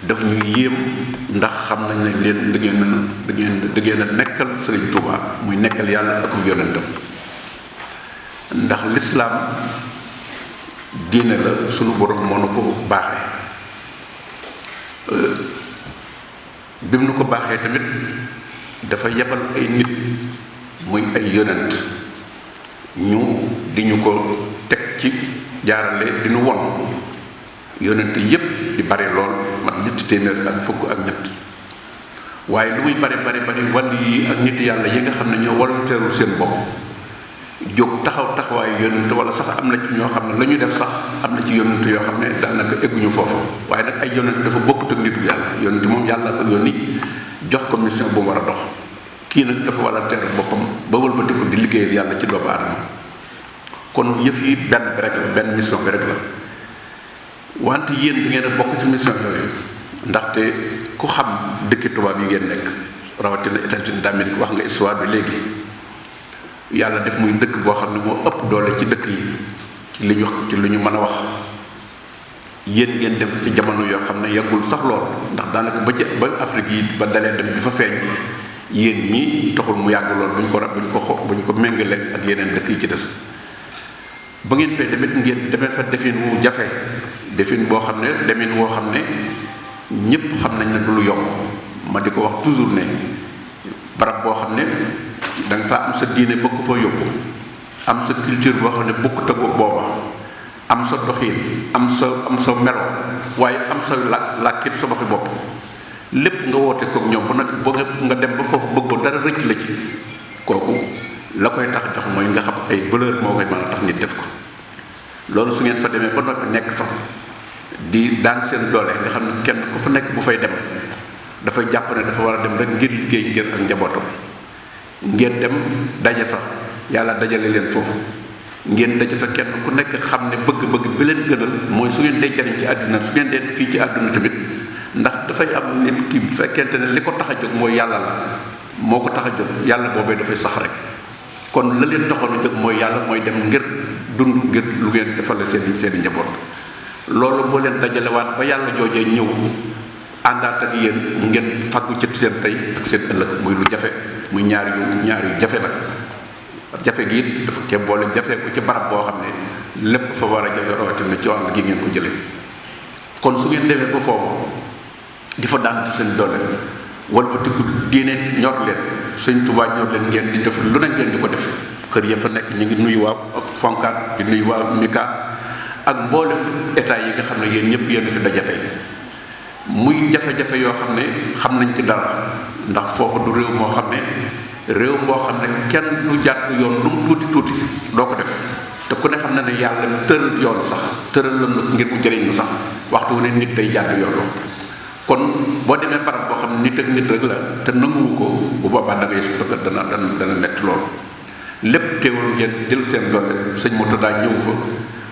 I: daf ñu yéem ndax xam nañ ne leen da ngeen a nekkal Sëriñ Touba muy nekkal yàlla ak yonentam ndax lislaam diine la sunu borom moo na ko baaxee bi mu nu ko baaxee tamit dafa yebal ay nit muy ay yonent ñu di ñu ko teg ci jaarale di nu won yonent yépp di bare lool mat ñetti téeméer ak fukk ak ñett waaye lu muy bari wàll yi ak nit yàlla yi nga xam ne ñoo volontaire seen bopp jóg taxawaayu yonent wala sax am na ci ñoo xam ne la ñu def sax am na ci yonent yoo xam ne daanaka egguñu foofu waaye nag ay yonent dafa bokkut ak nitu yàlla yonent moom yàlla ko yónni jox ko mission bu mu war a dox kii nag dafa volontaire boppam ba wëlbati ko di liggéeyal yàlla ci doomu aadama kon yëf yi benn bi rek la benn mission bi rek la wante yéen di ngeen a bokk ci mission yooyu ndaxte ku xam dëkki tubaab yi ngeen nekk rawatina États-Unis d'Amérique wax nga histoire bi léegi yàlla def muy dëkk boo xam ne moo ëpp doole ci dëkk yi ci li ñu mën a wax yéen ngeen dem ci jamono yoo xam ne yàggul sax lool ndax daanaka ba Afrique yi ba dalee dem di fa feeñ yéen ñi taxul mu yàgg lool bu ñu ko méngale ak yeneen dëkk yi ci des ba ngeen fee demit ngeen demee fa defin wu jafe defin boo xam ne demin woo xam ne ñépp xam nañ ne du lu yomb ma di ko wax toujours ne barab boo xam ne da nga fa am sa diine bëgg fa yóbbu am sa culture boo xam ne bokk te booba am sa doxin am sa melo waaye am sa làkkit sa waxi bopp lépp nga woote kook ñoom ba nag boo nga dem ba foofu bëggoo dara rëcc la ci kooku la koy tax jox mooy nga xam ay valeur moo koy mën a tax nit def ko loolu su ngeen fa demee ba noppi nekk fa di daan seen doole nga xam ne kenn ku fa nekk bu fay dem dafay jàpp ne dafa war a dem rek ngir liggéey ngir ak njabootam ngeen dem daje fa yàlla dajale leen foofu ngeen daje fa kenn ku nekk xam ne bëgg-bëgg bi leen gënal mooy su ngeen dee jariñ ci àdduna su ngeen dee fii ci àdduna tamit ndax dafay am nit ki bu fekkente ne li ko tax a jóg mooy yàlla la moo ko tax a jóg yàlla boobee dafay sax rek kon la leen taxoon a jóg mooy yàlla mooy dem ngir dund ngir lu ngeen defal seen i njaboot loolu boo leen dajalewaat ba yàlla joojee ñëw àndaat ak yéen ngeen faggu ci seen tey ak seen ëllëg muy lu jafe muy ñaar yu jafe nag jafe gi it dafa cee boole jafe ko ci barab boo xam ne lépp fa war a jafe rawatina ci wàll gi ngeen ko jëlee kon su ngeen demee ba foofu di fa daan seen doole walbatiku diine ñor leen Sëñ Tuubaa ñor leen ngeen di def lu ne ngeen di ko def kër ya fa nekk ñu ngi nuyu waa Fonkat di nuyu waa Mika ak mboolem état yi nga xam ne yéen ñëpp yéen fi daje tey muy jafe-jafe yoo xam ne xam nañ ci dara ndax foofu du réew moo xam ne réew moo xam ne kenn du jàdd yoon lu mu tuuti doo ko def te ku ne xam na ne yàlla tëral yoon sax tëral la ngir mu jëriñ lu sax waxtu wu ne nit day jàdd yoon kon boo demee barab boo xam ne nit ak nit rek la te nanguwu ko bu boobaa da ngay dana metti loolu lépp teewul ngeen jël seen doole sëñ Murtada ñëw fa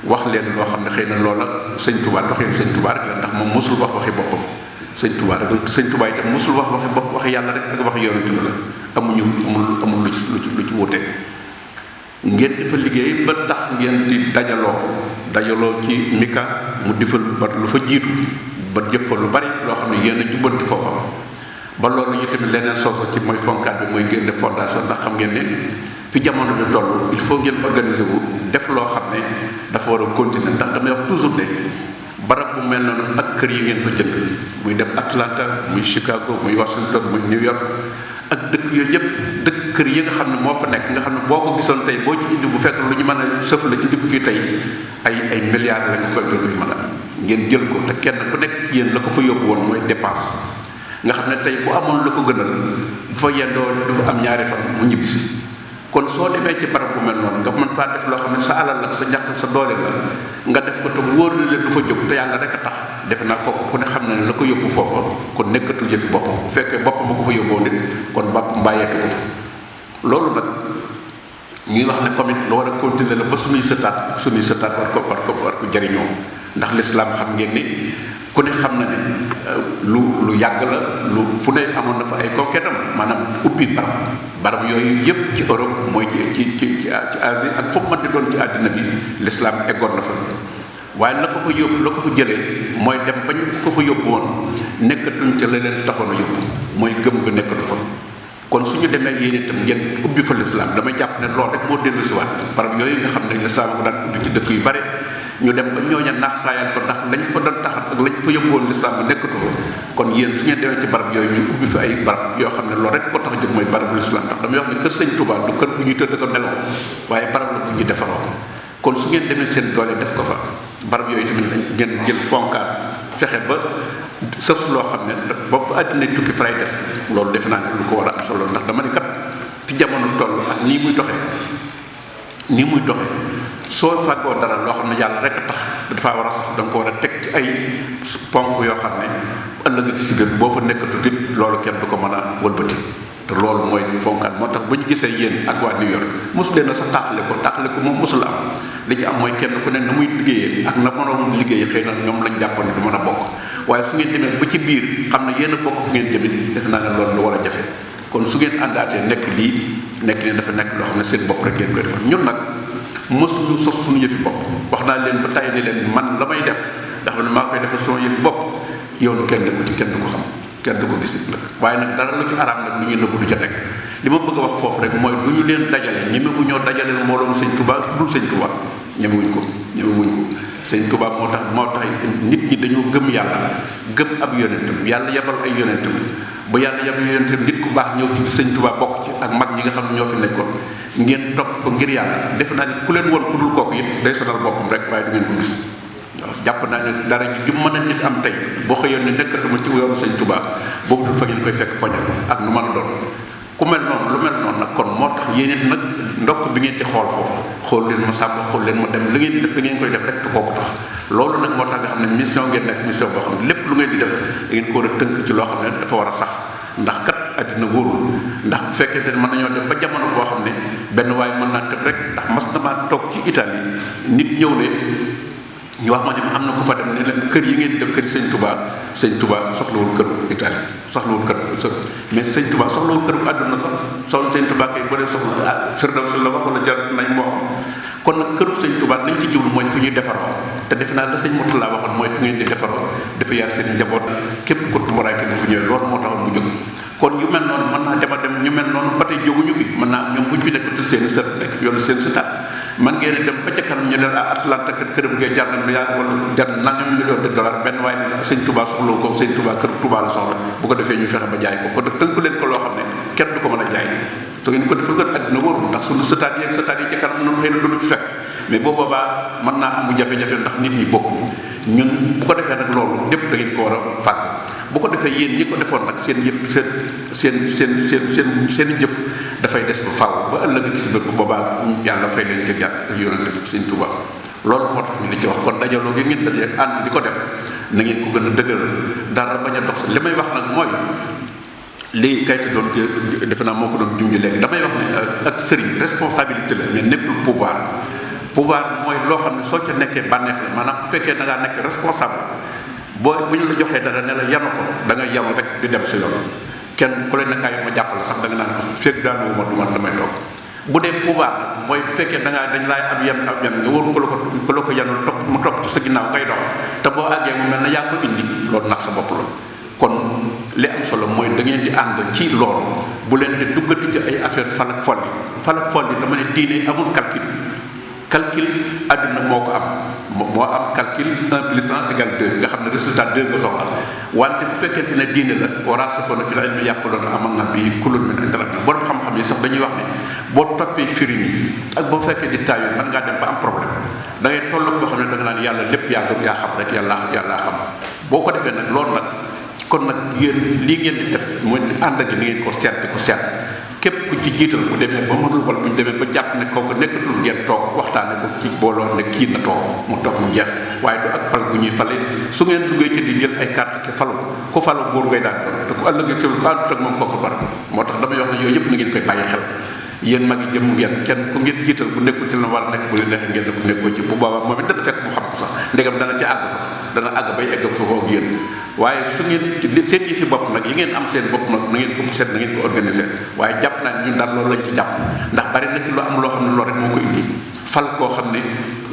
I: wax leen loo xam ne xëy na loola sëñ Touba doxee sëñ Touba rek la ndax moom mosul wax waxi boppam sëñ Touba rek sëñ Touba itam mosul wax waxi bopp waxi yàlla rek ak waxi yonent bi la amul lu ci wuute ngeen di fa liggéey ba tax ngeen di dajaloo ci Mika mu di fa ba lu fa jiitu ba jëf fa lu bari loo xam ne yéen a jubbanti foofa ba loolu yi tamit leneen sooso ci mooy Fonkat bi mooy génne fondation ndax xam ngeen ne fi jamono bi toll il faut ngeen organiser wu def loo xam ne dafa war a continuer ndax damay wax toujours ne barab bu mel noonu ak kër yi ngeen fa jënd muy dem Atlanta muy Chicago muy Washington muy New York ak dëkk yooyu yëpp dëkk kër yi nga xam ne moo fa nekk nga xam ne boo ko gisoon tey boo ci indi bu fekk lu ñu mën a sëf la indi ko fii tey ay milliards la nga koy luy mën a ngeen jël ko te kenn ku nekk ci yéen la ko fa yóbbu woon mooy dépense nga xam ne tey bu amoon la ko gënal bu fa yendoo du am ñaari fan mu ñibbisi kon soo demee ci barab bu mel noonu nga mën faa def loo xam ne sa alal la sa ñàkk sa doole la nga def ko te wóor na leen du fa jóg te yàlla rek a tax defe naa kooku ku ne xam na ne la ko yóbbu foofa kon nekkatul yëfi boppam bu fekkee boppam a ko fa yóbboo nit kon boppam bàyyeetu ko fa loolu nag ñuy wax ne comme it lu war a continuer la ba suñuy sëtaat ak suñuy sëtaat war ko jariñoo ndax lislaam xam ngeen ni ku ne xam na ne lu yàgg la lu fu ne amoon na fa ay conquêtam maanaam ubbi barab yooyu yëpp ci Europe mooy ci Asie ak foofu man di doon ci àddina bi l'islam eggoon na fa waaye la ko fa yóbbu la ko fa jëlee mooy dem ba ñu ko fa yóbbu woon nekkatuñ ca la leen taxoon a yóbbu mooy gëm nga nekkatu fa kon suñu demee yéen itam ngeen ubbi fa l'islam damay jàpp ne loolu rek moo dellu si waat barab yooyu nga xam ne l'islam ko daan ubbi ci dëkk yu bare ñu dem ba ñooña naax saayal ko ndax lañ fa doon taxat ak lañ fa yóbbuwoon l'islam bi nekkatu fa kon yéen su ngeen demee ci barab yooyu ñu ubbi fi ay barab yoo xam ne loolu rek ko tax a jóg mooy barabu l'islam ndax damay wax ne kër sëñ Touba du kër bu ñuy tëdd ko nelaw waaye barab la bu ñuy defaroo kon su ngeen demee seen doole def ko fa barab yooyu tamit ngeen jël fonkaat fexe ba sëf loo xam ne bopp àddina tukki faray des loolu defe naa ne lu ko war a am solo ndax dama ne kat fi jamono toll ak nii muy doxee soo fàggoo dara loo xam ne yàlla rek a tax dafaa war a sax da nga ko war a teg ci ay ponk yoo xam ne ëllëg gi si biir boo fa nekkatu it loolu kenn du ko mën a wëlbati te loolu mooy fonkaat moo tax bu ñu gisee yéen ak waa New York mosu leen a sax tàqale ko moom mosul am li ci am mooy kenn ku ne na muy liggéeyee ak na mënoon liggéeyee xëy na ñoom lañ jàppoon ne du mën a bokk waaye su ngeen demee ba ci biir xam ne yéen a bokk fu ngeen jëmit defe naa ne loolu lu war a jafe kon su ngeen àndaatee nekk ne dafa nekk loo xam ne seen bopp rek ngeen koy defal ñun nag mësuñu sos suñu yëfi bopp wax naa leen ba tay ni leen man la may def ndax man maa koy defal sama yëfi bopp yow kenn du ko ci kenn du ko xam kenn du ko gisit nag waaye nag dara lu ci araam nag lu ñuy nëbbu du ca nekk li ma bëgg a wax foofu rek mooy du ñu leen dajale ñemewu ñoo dajaleel mbooloom sëñ Touba dul sëñ Touba ñemewuñ ko sëñ Touba moo tax nit ñi dañoo gëm yàlla gëm ab yonentam yàlla yebal ay yonentam ba yàlla yebal yonentam nit ku baax ñëw ci sëñ Touba bokk ci ak mag ñi nga xam ne ñoo fi nekkoon ngeen topp ko ngir yàlla defe naa ne ku leen woon ku dul kooku it day sonal boppam rek waaye du ngeen ko gis waaw jàpp naa ne dara ju mën a nit am tey boo xëyoon ne nekkatuma ci yoonu sëñ Touba boobu dul fa ngeen koy fekk poñe ko ak nu mën a doon ku mel noonu lu mel noonu nag kon moo tax yéen it nag ndokk bi ngeen di xool foofa xool leen ma sàmm xool leen ma dem li ngeen di def da ngeen koy def rek te kooku tax loolu nag moo tax nga xam ne mission ngeen nekk mission boo xam ne lépp lu ngeen di def da ngeen ko war a tënk ci loo xam ne dafa war a sax ndax kat àddina wóorul ndax bu fekkee ne mën nañoo dem ba jamono boo xam ne benn waaye mën naa tëb rek ndax mas na maa toog ci Italie nit ñëw ne ñu wax ma ne am na ku fa dem ne leen kër yi ngeen di def kër sëñ Touba soxlawul këru Italie soxlawul kër mais sëñ Touba soxlawul këru àdduna sax sëñ Touba kay boo dee soxla Firdaws la wax wala jar nañ moo xam kon nag këru sëñ Touba nañ ci jublu mooy fu ñuy defaroo te defe naa la sëñ Mourtala waxoon mooy fu ngeen di defaroo dafa yar seen njaboot képp ko tumuraanke bu fu ñëwee loolu moo taxoon mu jóg kon yu mel noonu mën naa dem ñu mel noonu ba tey jóguñu fi mën naa ñoom bu ñu fi nekkatul seen i sët nekk yoonu seen sëtaat man ngeen dem ba ca kanam ñu leen Atlanta këram ngay jar na milliard wala jar nangam million de dollar benn waaye ne sëñ Touba soxla ko sëñ Touba kër Touba la soxla bu ko defee ñu fexe ba jaay ko kon nag tënku leen ko loo xam ne kenn du ko mën a jaay su ngeen ko defal kat àddina wóorul ndax suñu sëtaat yi ci kanam noonu xëy na duñu fi fekk mais boo boobaa mën naa amu jafe-jafe ndax nit ñi bokkuñu ñun bu ko defee nag loolu lépp da ngeen ko war a fàgg bu ko defee yéen ñi ko defoon nag seen yëf seen jëf dafay des ba faaw ba ëllëg si bët bu boobaa yàlla fay leen jëg ak yonent bi sëñ Touba loolu moo tax ñu di ci wax kon dajaloo gi ngeen dajee ànd di ko def na ngeen ko gën a dëgëral dara bañ a dox li may wax nag mooy léegi kayit doon defe naa moo ko doon junj léegi damay wax ne ak sëriñ responsabilité la mais nekkul pouvoir mooy loo xam ne soo ca nekkee bànneex la maanaam bu fekkee da ngaa nekk responsable bu ñu la joxee dara ne la yanu ko da nga yanu rek di dem si yoon kenn ku leen nekkaay ma jàppale sax da nga naan ko fekk daanu ma du man damay toog bu dee pouvoir nag mooy bu fekkee dañ laay ab yan nga wóor ku la ko yanul topp mu topp ci sa ginnaaw ngay dox te boo àggee mu mel ne yaa ko indi loolu nax sa bopp la kon li am solo mooy da ngeen di ànd ci loolu bu leen di duggati ci ay affaire falak folli dama ne diine amul calcul àdduna moo ko am moo am calcul 1 plus 1 égale 2 nga xam ne résultat 2 nga soxla wante bu fekkente ne diine la waraasixuuna fil ilmi yaquuluuna aamanna bihi kullun min indi rabbinaa borom xam-xam yi sax dañuy wax ne boo toppee firin yi ak boo fekkee di taawil mën ngaa dem ba am problème da ngay toll foo xam ne da nga naan yàlla lépp yaa xam rek yàlla xam boo ko defee nag loolu nag kon nag yéen lii ngeen di def mooy ànd ak ni ngeen ko seet di ko seet képp ku ci jiital bu demee ba mënul wala bu ñu demee ba jàpp ne kooku nekkatul ngeen toog waxtaane ko ci booloo ne kii na toog mu jeex waaye du ak pal gu ñuy fale su ngeen duggee ci di jël ay carte ki falu ku falu buur ngay daan doon te ku ëllëgee ci ku àndut ak moom kooku bar moo tax damay wax ne yooyu yëpp na ngeen koy bàyyi xel yéen mag yi jëm ngeen kenn ku ngeen jiital bu nekkul ci la war a nekk bu leen neexee ngeen ku nekkoo ci bu boobaa moom it dana fekk mu xam ko sax ndegam dana ci àgg sax dana àgg bay egg fa foog yéen waaye su ngeen seen yi fi bopp nag yi ngeen am seen bopp nag na ngeen ko seet na ngeen ko organiser waaye jàpp naa ne ñun daal loolu lañ ci jàpp ndax bari na ci lu am loo xam ne loolu rek moo ko indi fal koo xam ne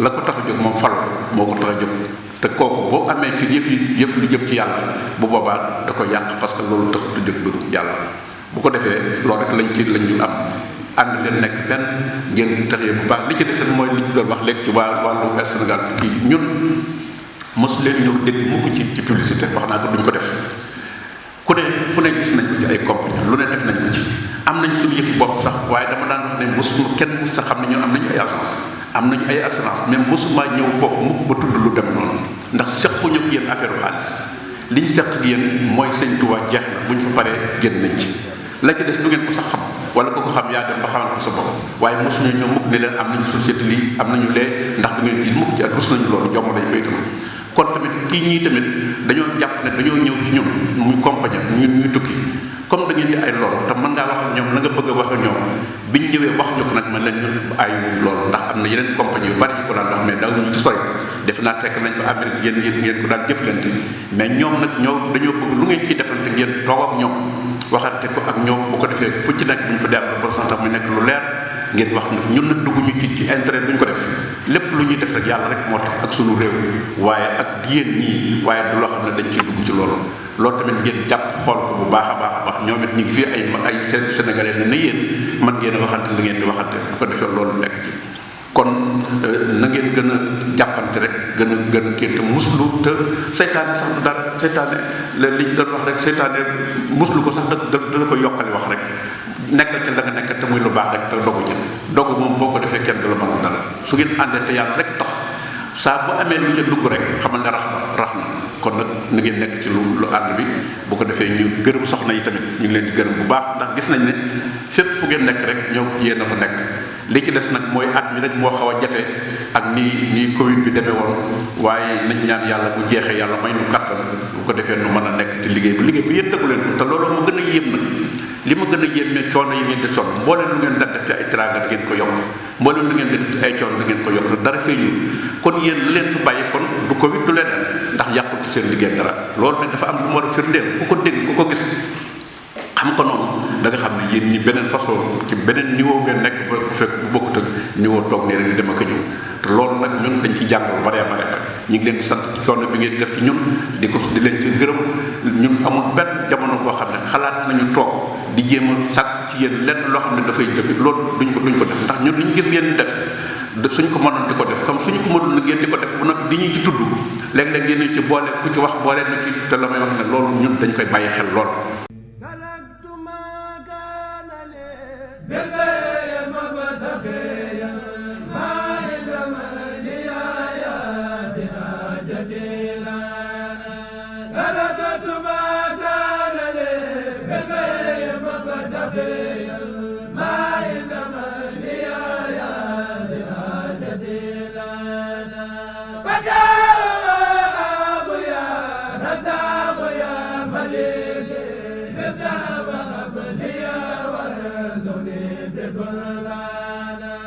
I: la ko tax a jóg moom fal moo ko tax a jóg te kooku boo amee ci yëf lu jëm ci yàlla bu boobaa da ko yàq parce que loolu tax du jóg mbirum yàlla bu ko defee loolu rek lañ ñu am ànd leen nekk benn ngeen taxee bu baax li ci des mooy li ñu doon wax léegi ci wàllu Sénégal kii ñun mosu leen ñëw dégg mukk ci publicité wax naa ko duñ ko def ku ne fu ne gis nañ ko ci ay compagnie lu ne def nañ ko ci am nañ suñu yëfi bopp sax waaye dama daan wax ne kenn mos ta xam ne ñun am nañu ay agence am nañu ay assurance mais mosuma ñëw foofu mukk ba tudd lu dem noonu ndax sequñu ak yéen affaire xaalis li ñu seq ak yéen mooy sëñ Tuubaa jeex na bu ñu fa paree génn nañ ci la ci des du ngeen ko sax xam wala ko xam yaa dem ba xamal ko sa bopp waaye mosuñu ñëw mukk ne leen am nañu société lii am nañu lee ndax du ngeen gis mukk ci at rus nañu loolu jomb dañ koy itam kon tamit kii ñii tamit dañoo jàpp ne dañoo ñëw ci ñun muy compagnie ñun ñuy tukki comme da ngeen di ay loolu te mën ngaa wax ak ñoom la nga bëgg a wax ak ñoom biñ ñëwee wax ñu ko nag man leen ñun aayuwuñ loolu ndax am na yeneen compagnie yu bari yu ko daan wax mais daw ñu ci sori def naa fekk nañ fa Amérique yéen ngeen ko daan jëflante mais ñoom nag dañoo bëgg lu ngeen ciy defante ngeen toog ak ñoom waxante ko ak ñoom bu ko defee fu ci nekk bu ñu ko dellu pourcentage mu nekk lu leer ngeen wax nag ñun nag dugguñu ci intérêt duñ ko def lépp lu ñuy def rek yàlla rek moo tax ak sunu réew waaye ak yéen ñii waaye du loo xam ne dañ ciy dugg ci loolu tamit ngeen jàpp xool ko bu baax a baax ñoom it ñu ngi fii ay sénégalais ne yéen man ngeen a waxante li ngeen di waxante bu ko defee loolu nekk ci kon na ngeen gën a jàppante rek gën a kii te muslu te seytaane sax du dara seytaane li ñu doon wax rek seytaane muslu ko sax da ko yokkali wax rek nekkal ci la nga nekk te muy lu baax rek te dogu ci dogu moom boo ko defee kenn du la mën dara su ngeen àndee te yàlla rek tax saa bu amee lu ca dugg rek xamal ne rax na kon nag na ngeen nekk ci lu ànd bi bu ko defee ñu gërëm soxna yi tamit ñu ngi leen di gërëm bu baax ndax gis nañ ne fépp fu ngeen nekk rek ñoo yéen a fa nekk li ci des nag mooy at mi rek moo xaw a jafe ak nii Covid bi demee woon waaye nañ ñaan yàlla bu jeexee yàlla may nu kattan bu ko defee nu mën a nekk te liggéey bi yéen tegu leen ko te loolu ma gën a yéem nag li ma gën a yéem ne coono yi ngeen di sonn mbooleen lu ngeen daan def ci ay teraanga da ngeen ko yokk mbooleen lu ngeen di def ci ay coono da ngeen ko yokk dara feeñul kon yéen lu leen fi bàyyi kon du Covid du leneen ndax yàqul ci seen liggéey dara loolu nag dafa am lu mu war a firndeel ku ko dégg ku ko gis xam ko noonu da nga xam ne yéen ñi beneen façon ci beneen niveau ngeen nekk ba fekk bu bokkut ak niveau toog nii rek di dem ak a ñëw te loolu nag ñun dañ ci jàngal bare ñu ngi leen di sant ci coono bi ngeen di def ci ñun di leen ci gërëm ñun amul benn jamono boo xam ne xalaat nañu toog di jéem a sàkk ci yéen lenn loo xam ne dafay jafe loolu duñ ko def ndax ñun li ñu gis ngeen di def suñ ko mënoon di ko def comme suñu ko mënul na ngeen di ko def bu nag di ñu ci tudd léeg-léeg ngeen ci boole ku ci wax boole na ci te la may wax ne loolu ñun dañ koy bàyyi xel lool
B: Good.